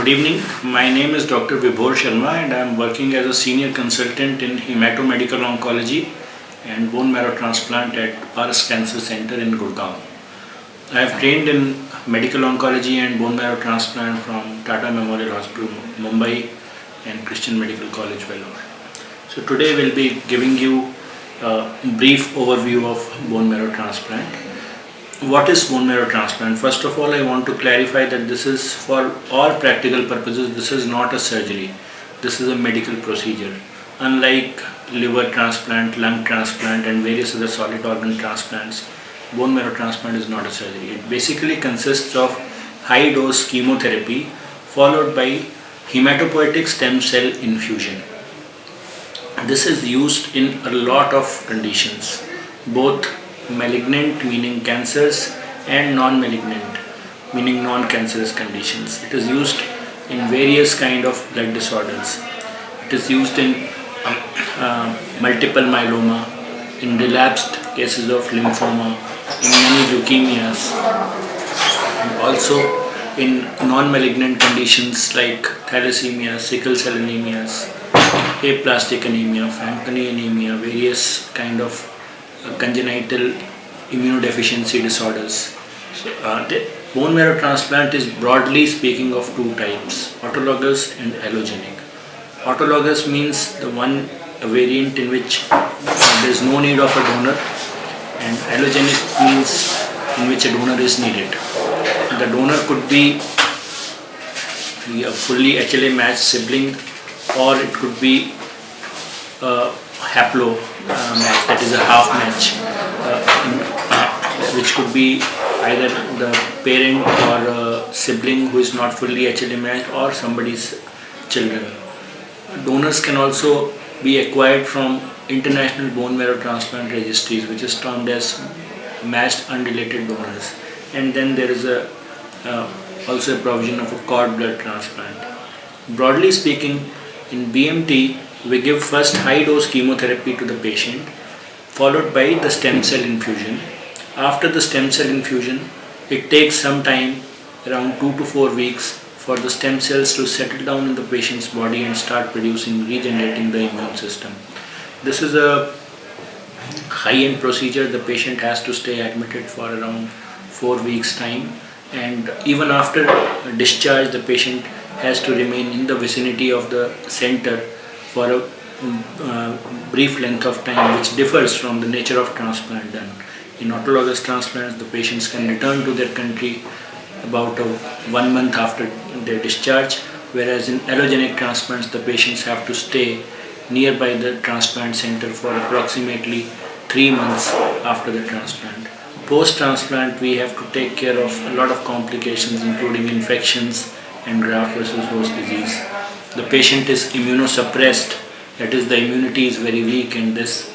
Good evening. My name is Dr. Vibhor Sharma and I am working as a senior consultant in hematomedical oncology and bone marrow transplant at Paras Cancer Center in Gurgaon. I have trained in medical oncology and bone marrow transplant from Tata Memorial Hospital, Mumbai and Christian Medical College, Vellore. So today we'll be giving you a brief overview of bone marrow transplant. What is bone marrow transplant? First of all, I want to clarify that this is, for all practical purposes, this is not a surgery. This is a medical procedure. Unlike liver transplant, lung transplant and various other solid organ transplants, bone marrow transplant is not a surgery. It basically consists of high dose chemotherapy followed by hematopoietic stem cell infusion. This is used in a lot of conditions, both malignant meaning cancers and non-malignant meaning non-cancerous conditions. It is used in various kind of blood disorders. It is used in multiple myeloma, in relapsed cases of lymphoma, in many leukemias, and also in non-malignant conditions like thalassemia, sickle cell anemias, aplastic anemia, Fanconi anemia, various kind of congenital immunodeficiency disorders. So, the bone marrow transplant is broadly speaking of two types, autologous and allogenic. Autologous means the one variant in which there is no need of a donor, and allogenic means in which a donor is needed. The donor could be a fully HLA matched sibling, or it could be a haplo match, that is a half match, which could be either the parent or a sibling who is not fully HLA matched or somebody's children. Donors can also be acquired from international bone marrow transplant registries, which is termed as matched unrelated donors. And then there is also a provision of a cord blood transplant. Broadly speaking, in BMT, we give first high dose chemotherapy to the patient, followed by the stem cell infusion. After the stem cell infusion, it takes some time, around 2 to 4 weeks, for the stem cells to settle down in the patient's body and start producing, regenerating the immune system. This is a high-end procedure. The patient has to stay admitted for around 4 weeks time, and even after discharge, the patient has to remain in the vicinity of the center for a brief length of time, which differs from the nature of transplant done. In autologous transplants, the patients can return to their country about 1 month after their discharge, whereas in allogenic transplants, the patients have to stay nearby the transplant center for approximately 3 months after the transplant. Post-transplant, we have to take care of a lot of complications, including infections and graft versus host disease. The patient is immunosuppressed, that is, the immunity is very weak, and this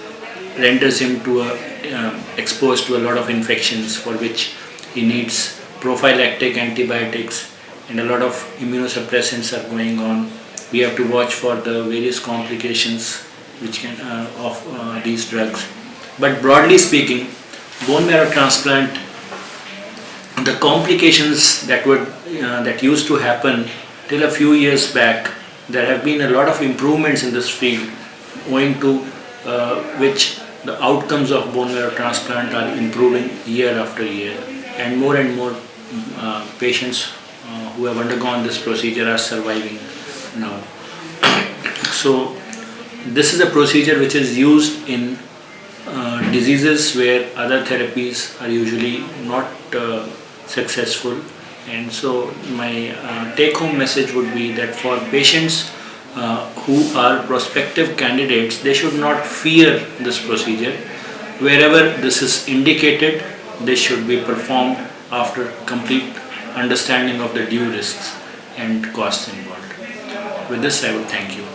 renders him exposed to a lot of infections, for which he needs prophylactic antibiotics, and a lot of immunosuppressants are going on. We have to watch for the various complications which can of these drugs. But broadly speaking, bone marrow transplant, the complications that used to happen till a few years back, there have been a lot of improvements in this field, owing to which the outcomes of bone marrow transplant are improving year after year, and more patients who have undergone this procedure are surviving now. So this is a procedure which is used in diseases where other therapies are usually not successful, and so my take-home message would be that for patients who are prospective candidates, they should not fear this procedure. Wherever this is indicated, this should be performed after complete understanding of the due risks and costs involved. With this, I would thank you.